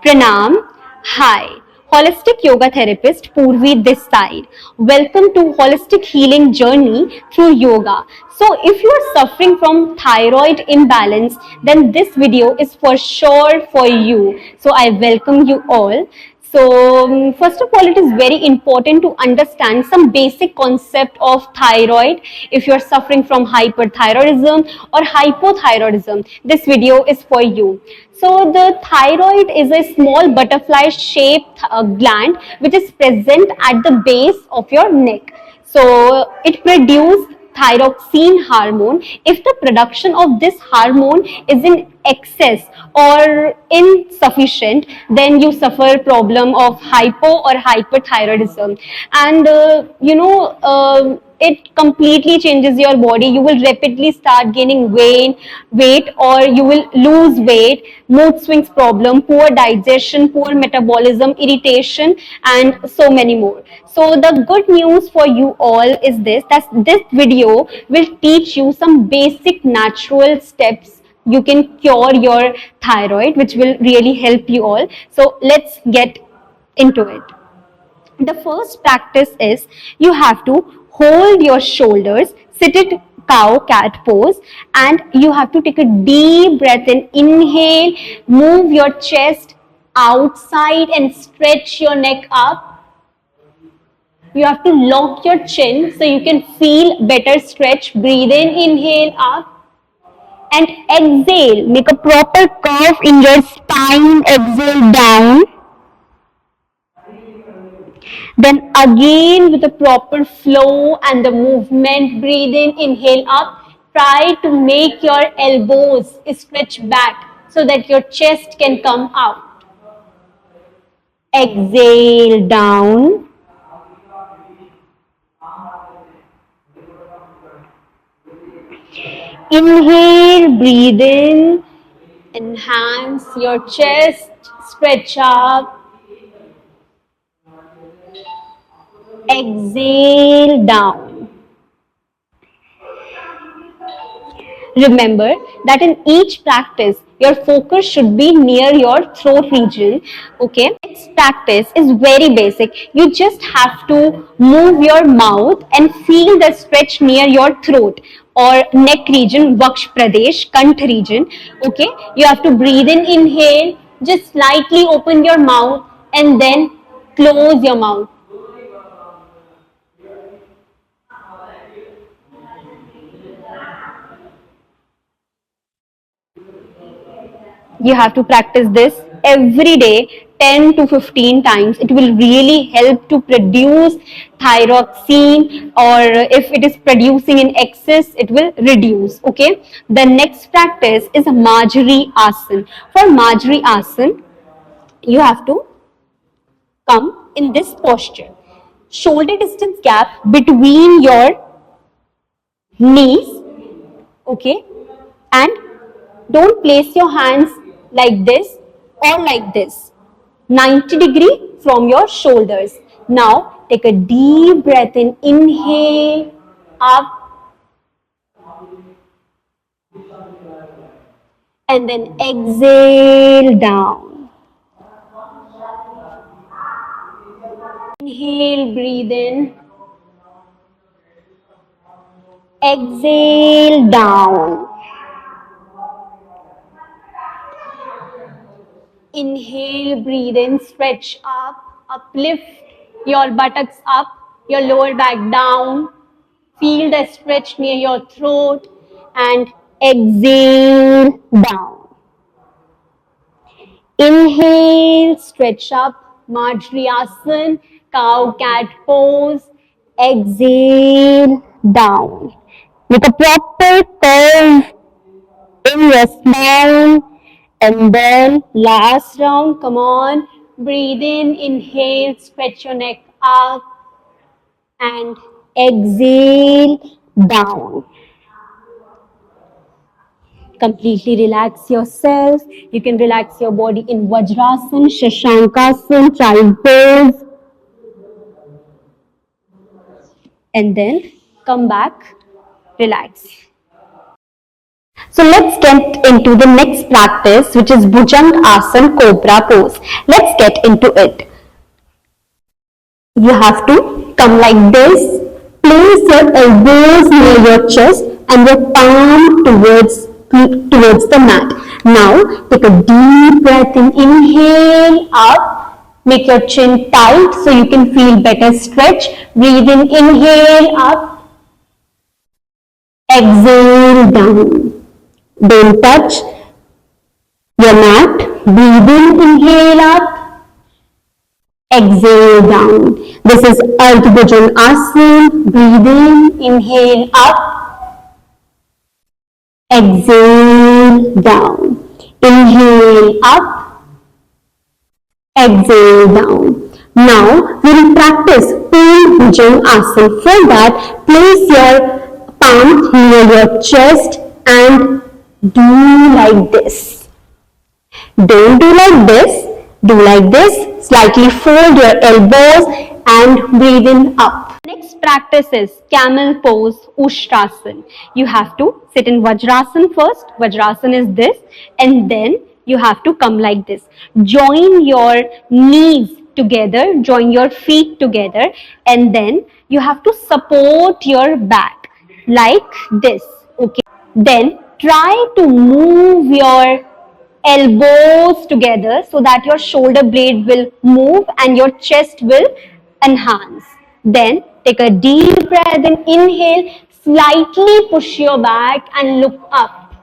Pranam. Hi. Holistic yoga therapist Purvi this side. Welcome to Holistic Healing Journey through yoga. So if you are suffering from thyroid imbalance, then this video is for sure for you. So I welcome you all. So, first of all, it is very important to understand some basic concept of thyroid. If you are suffering from hyperthyroidism or hypothyroidism, this video is for you. So, the thyroid is a small butterfly shaped gland which is present at the base of your neck. So, it produces thyroxine hormone. If the production of this hormone is in excess or insufficient, then you suffer problem of hypo or hyperthyroidism. And it completely changes your body. You will rapidly start gaining weight, or you will lose weight, mood swings problem, poor digestion, poor metabolism, irritation, and so many more. So the good news for you all is this, that this video will teach you some basic natural steps you can cure your thyroid, which will really help you all. So let's get into it. The first practice is you have to hold your shoulders, sit it cow cat pose, and you have to take a deep breath in. Inhale, move your chest outside and stretch your neck up. You have to lock your chin so you can feel better stretch. Breathe in, inhale up, and exhale. Make a proper curve in your spine. Exhale down. Then again with a proper flow and the movement, breathe in, inhale up. Try to make your elbows stretch back so that your chest can come out. Exhale down. Inhale, breathe in, enhance your chest, stretch up. Exhale down. Remember that in each practice, your focus should be near your throat region. Okay. Next practice is very basic. You just have to move your mouth and feel the stretch near your throat or neck region, Vaksh Pradesh, Kant region. Okay. You have to breathe in, inhale, just slightly open your mouth and then close your mouth. You have to practice this every day 10 to 15 times. It will really help to produce thyroxine, or if it is producing in excess, it will reduce. Okay. The next practice is Marjorie Asan. For Marjorie Asan, you have to come in this posture. Shoulder distance gap between your knees. Okay. And don't place your hands like this or like this. 90-degree from your shoulders. Now take a deep breath in. Inhale up and then exhale down. Inhale, breathe in. Exhale down. Inhale, breathe in, stretch up, uplift your buttocks up, your lower back down. Feel the stretch near your throat and exhale down. Inhale, stretch up, Marjorie Asan, cow cat pose. Exhale down. Make a proper curve in your spine. And then last round, come on. Breathe in, inhale, stretch your neck up and exhale down. Completely relax yourself. You can relax your body in Vajrasan, Shashankasan, child pose. And then come back, relax. So let's get into the next practice, which is Bhujang Asana Cobra pose. Let's get into it. You have to come like this, place your elbows near your chest and your palm towards the mat. Now take a deep breath in, inhale up, make your chin tight so you can feel better stretch. Breathe in, inhale up, exhale down. Don't touch your mat. Breathe in, inhale up, exhale down. This is Ardha Bhujanga Asana. Breathe in, inhale up, exhale down. Inhale up, exhale down. Now we will practice Purna Bhujanga Asana. For that, place your palm near your chest and do like this. Don't do like this. Do like this. Slightly fold your elbows and breathe in up. Next practice is camel pose, Ushtrasana. You have to sit in Vajrasana first. Vajrasana is this, and then you have to come like this. Join your knees together, join your feet together, and then you have to support your back like this. Okay. Then try to move your elbows together so that your shoulder blade will move and your chest will enhance. Then take a deep breath and inhale, slightly push your back and look up.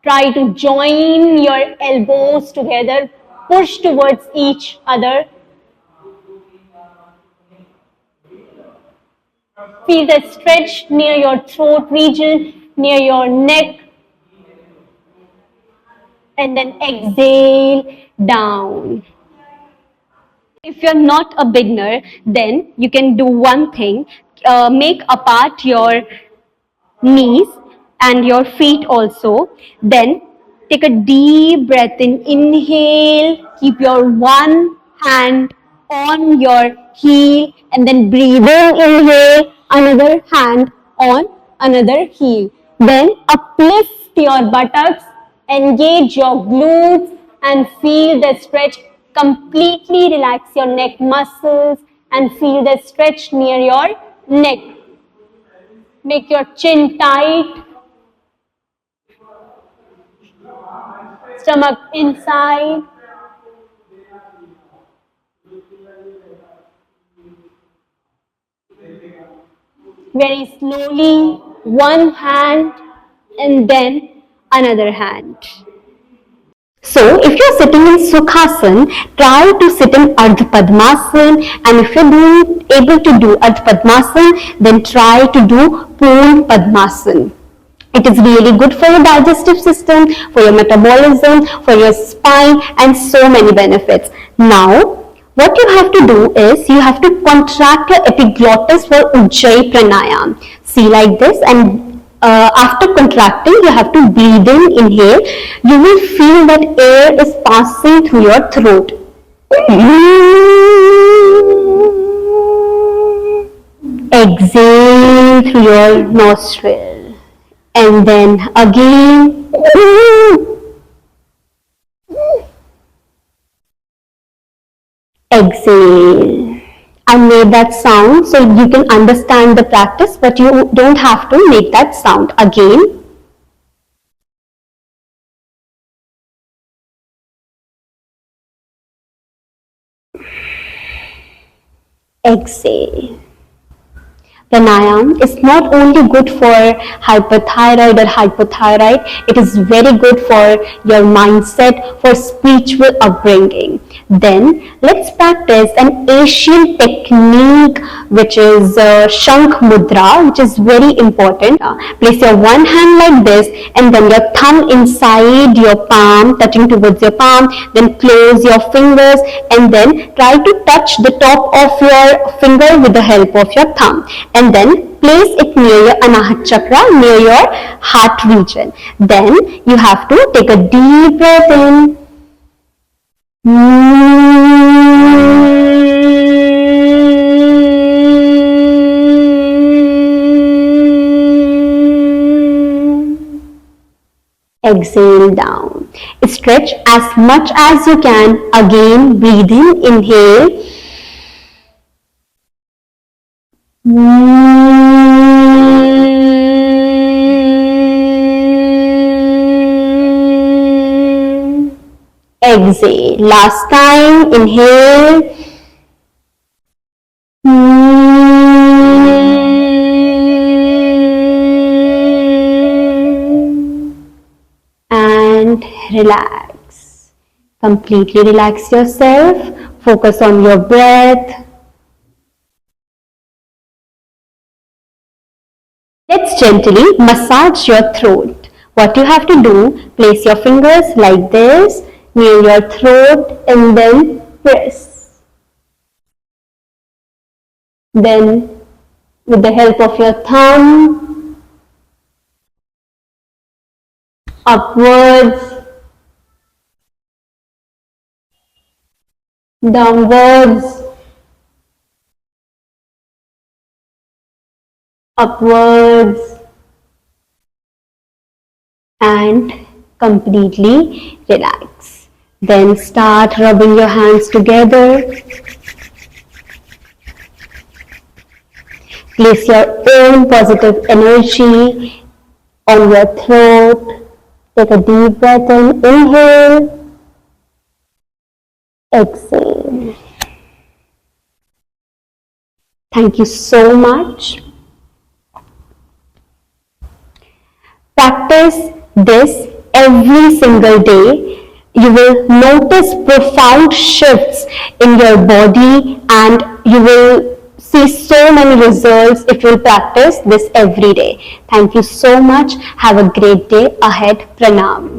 Try to join your elbows together, push towards each other. Feel the stretch near your throat region, near your neck, and then exhale down. If you're not a beginner, then you can do one thing, make apart your knees and your feet also. Then take a deep breath in, inhale, keep your one hand on your heel and then breathe in, inhale, another hand on another heel. Then uplift your buttocks, engage your glutes and feel the stretch. Completely relax your neck muscles and feel the stretch near your neck. Make your chin tight, stomach inside. Very slowly, one hand and then another hand. So, if you're sitting in Sukhasana, try to sit in Ardha Padmasana, and if you're able to do Ardha Padmasana, then try to do Purna Padmasana. It is really good for your digestive system, for your metabolism, for your spine, and so many benefits. Now, what you have to do is you have to contract your epiglottis for Ujjayi Pranayam. See like this, and after contracting, you have to breathe in, inhale. You will feel that air is passing through your throat. Exhale through your nostril. And then again. Exhale. I made that sound so you can understand the practice, but you don't have to make that sound. Again. Exhale. Pranayam is not only good for hyperthyroid or hypothyroid, it is very good for your mindset, for spiritual upbringing. Then let's practice an Asian technique which is Shankh Mudra, which is very important. Place your one hand like this and then your thumb inside your palm, touching towards your palm, then close your fingers and then try to touch the top of your finger with the help of your thumb. And then place it near your Anahat Chakra, near your heart region. Then you have to take a deep breath in. exhale down. Stretch as much as you can. Again, breathe in, inhale. Exhale. Last time, inhale. And relax. Completely relax yourself. Focus on your breath. Let's gently massage your throat. What you have to do, place your fingers like this near your throat and then press. Then, with the help of your thumb, upwards, downwards, upwards, and completely relax. Then start rubbing your hands together. Place your own positive energy on your throat. Take a deep breath in. Inhale. Exhale. Thank you so much. Practice this every single day. You will notice profound shifts in your body and you will see so many results if you practice this every day. Thank you so much. Have a great day ahead. Pranam.